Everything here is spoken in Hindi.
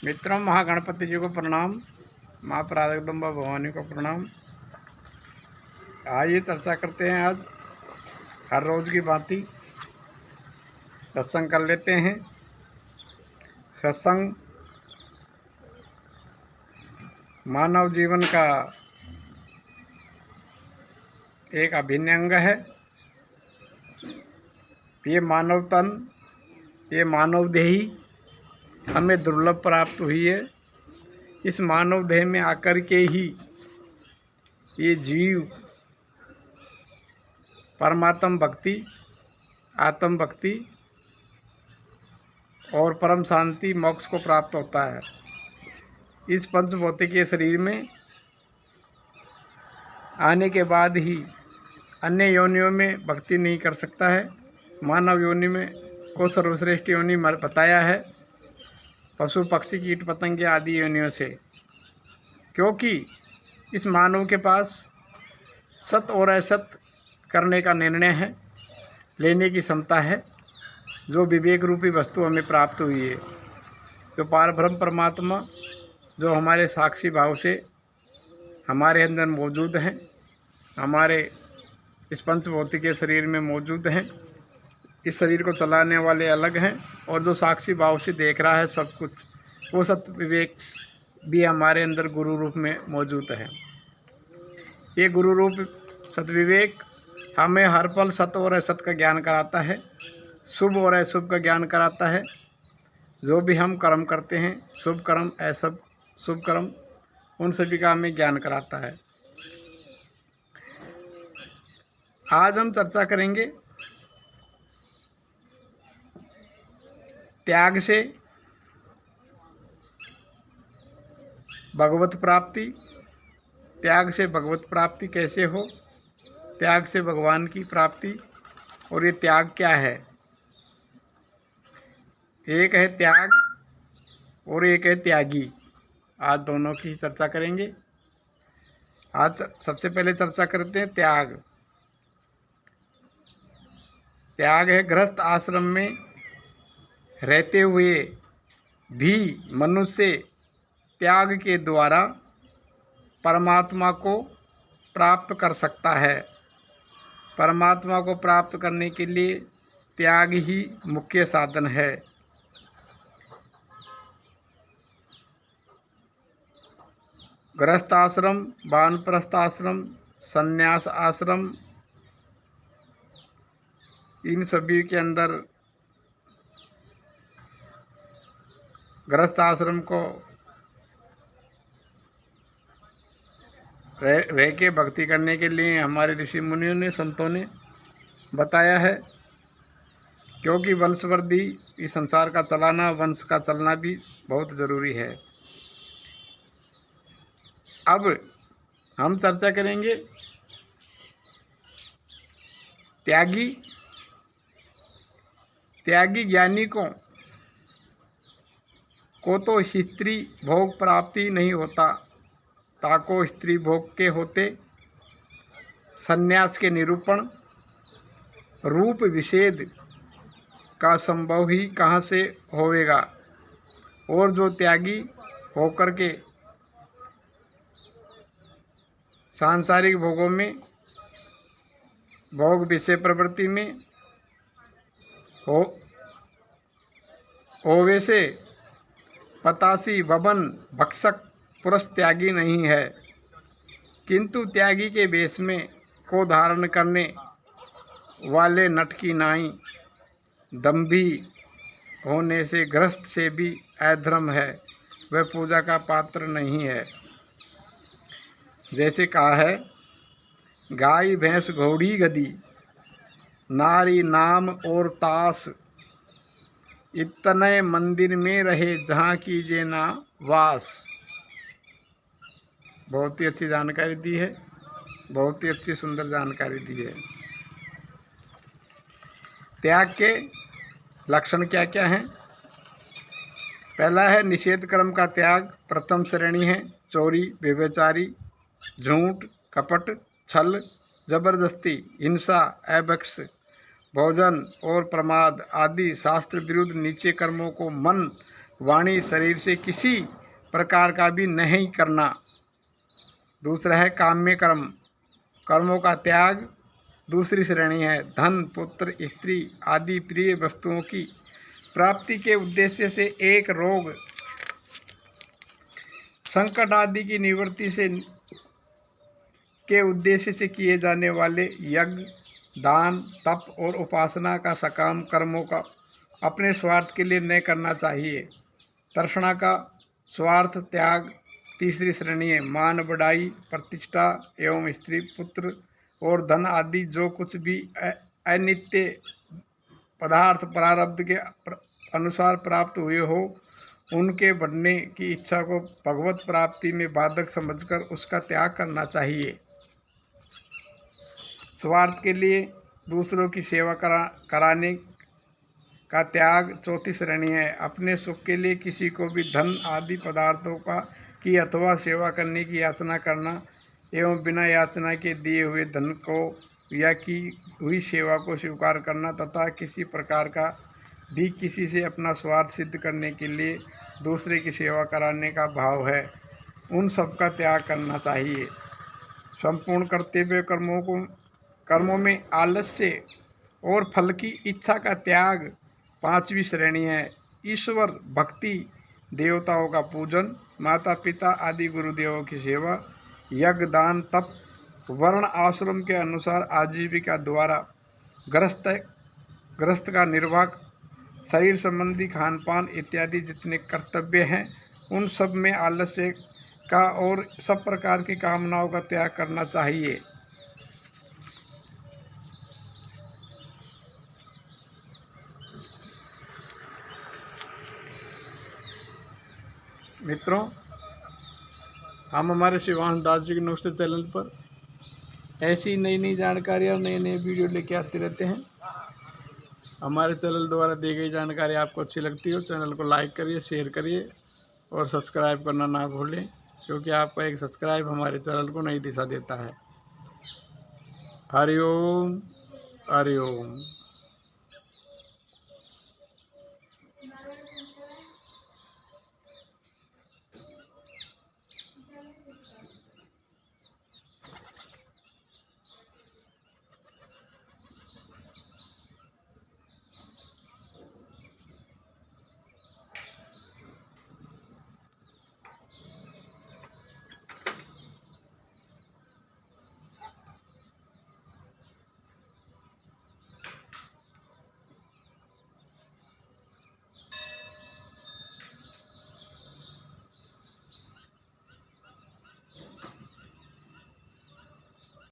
मित्रों, महागणपति जी को प्रणाम, माँ प्रारब्धम्बा भवानी को प्रणाम। आइए चर्चा करते हैं। आज हर रोज की भांति सत्संग कर लेते हैं। सत्संग मानव जीवन का एक अभिन्न अंग है। ये मानव तन, ये मानव देही हमें दुर्लभ प्राप्त हुई है। इस मानव देह में आकर के ही ये जीव परमात्म भक्ति, आत्म भक्ति और परम शांति मोक्ष को प्राप्त होता है। इस पंचभौतिकीय शरीर में आने के बाद ही अन्य योनियों में भक्ति नहीं कर सकता है। मानव योनि में को सर्वश्रेष्ठ योनि बताया है, पशु पक्षी कीट पतंगे आदि योनियों से, क्योंकि इस मानव के पास सत और असत करने का निर्णय है, लेने की क्षमता है, जो विवेक रूपी वस्तु हमें प्राप्त हुई है। जो पारब्रह्म परमात्मा जो हमारे साक्षी भाव से हमारे अंदर मौजूद हैं, हमारे इस पंचभौतिक शरीर में मौजूद हैं। इस शरीर को चलाने वाले अलग हैं, और जो साक्षी भाव से देख रहा है सब कुछ, वो सत्य विवेक भी हमारे अंदर गुरु रूप में मौजूद है। ये गुरु रूप सतविवेक हमें हर पल सत्य और असत का ज्ञान कराता है, शुभ और अशुभ का ज्ञान कराता है। जो भी हम कर्म करते हैं, शुभ कर्म अशुभ शुभ कर्म, उन सभी का हमें ज्ञान कराता है। आज हम चर्चा करेंगे त्याग से भगवत प्राप्ति। त्याग से भगवत प्राप्ति कैसे हो, त्याग से भगवान की प्राप्ति, और ये त्याग क्या है। एक है त्याग और एक है त्यागी। आज दोनों की चर्चा करेंगे। आज सबसे पहले चर्चा करते हैं त्याग। त्याग है गृहस्थ आश्रम में रहते हुए भी मनुष्य त्याग के द्वारा परमात्मा को प्राप्त कर सकता है। परमात्मा को प्राप्त करने के लिए त्याग ही मुख्य साधन है। गृहस्थ आश्रम, वानप्रस्थ आश्रम, संन्यास आश्रम, इन सभी के अंदर गृहस्थ आश्रम को रह के भक्ति करने के लिए हमारे ऋषि मुनियों ने, संतों ने बताया है, क्योंकि वंशवृद्धि, इस संसार का चलाना, वंश का चलना भी बहुत ज़रूरी है। अब हम चर्चा करेंगे त्यागी। त्यागी ज्ञानी को तो स्त्री भोग प्राप्ति नहीं होता, ताको स्त्री भोग के होते। संन्यास के निरूपण, रूप विषेद का संभव ही कहाँ से होवेगा। और जो त्यागी होकर के सांसारिक भोगों में, भोग विषय प्रवृत्ति में होवे से पतासी भवन भक्षक पुरुष त्यागी नहीं है, किंतु त्यागी के वेश में को धारण करने वाले नट की नाई दम्भी होने से गृहस्थ से भी अधर्म है, वह पूजा का पात्र नहीं है। जैसे कहा है, गाय भैंस घोड़ी गधी, नारी नाम और तास, इतने मंदिर में रहे जहाँ कीजिए ना वास। बहुत ही अच्छी जानकारी दी है, बहुत ही अच्छी सुंदर जानकारी दी है। त्याग के लक्षण क्या क्या हैं। पहला है निषेध कर्म का त्याग। प्रथम श्रेणी है चोरी, व्यभिचारी, झूठ, कपट, छल, जबरदस्ती, हिंसा, अभक्ष, भोजन और प्रमाद आदि शास्त्र विरुद्ध नीचे कर्मों को मन वाणी शरीर से किसी प्रकार का भी नहीं करना। दूसरा है काम्य कर्म, कर्मों का त्याग दूसरी श्रेणी है। धन, पुत्र, स्त्री आदि प्रिय वस्तुओं की प्राप्ति के उद्देश्य से एक रोग, संकट आदि की निवृत्ति से के उद्देश्य से किए जाने वाले यज्ञ, दान, तप और उपासना का सकाम कर्मों का अपने स्वार्थ के लिए न करना चाहिए। तृष्णा का स्वार्थ त्याग तीसरी श्रेणी है। मान, बढ़ाई, प्रतिष्ठा एवं स्त्री, पुत्र और धन आदि जो कुछ भी अनित्य पदार्थ प्रारब्ध के अनुसार प्राप्त हुए हो, उनके बढ़ने की इच्छा को भगवत प्राप्ति में बाधक समझकर उसका त्याग करना चाहिए। स्वार्थ के लिए दूसरों की सेवा कराने का त्याग चौथी श्रेणी है। अपने सुख के लिए किसी को भी धन आदि पदार्थों की अथवा सेवा करने की याचना करना एवं बिना याचना के दिए हुए धन को या की हुई सेवा को स्वीकार करना तथा किसी प्रकार का भी किसी से अपना स्वार्थ सिद्ध करने के लिए दूसरे की सेवा कराने का भाव है, उन सब का त्याग करना चाहिए। संपूर्ण कर्तव्य कर्मों में आलस्य और फल की इच्छा का त्याग पांचवी श्रेणी है। ईश्वर भक्ति, देवताओं का पूजन, माता पिता आदि गुरुदेवों की सेवा, यज्ञ, दान, तप, वर्ण आश्रम के अनुसार आजीविका द्वारा गृहस्थ का निर्वाह, शरीर संबंधी खान पान इत्यादि जितने कर्तव्य हैं, उन सब में आलस्य का और सब प्रकार की कामनाओं का त्याग करना चाहिए। मित्रों, हम हमारे शिवांश दास जी के नुस्खे चैनल पर ऐसी नई नई जानकारी और नए नए वीडियो लेके आते रहते हैं। हमारे चैनल द्वारा दी गई जानकारी आपको अच्छी लगती हो, चैनल को लाइक करिए, शेयर करिए और सब्सक्राइब करना ना भूलें, क्योंकि आपका एक सब्सक्राइब हमारे चैनल को नई दिशा देता है। हरि ओम, हरि ओम।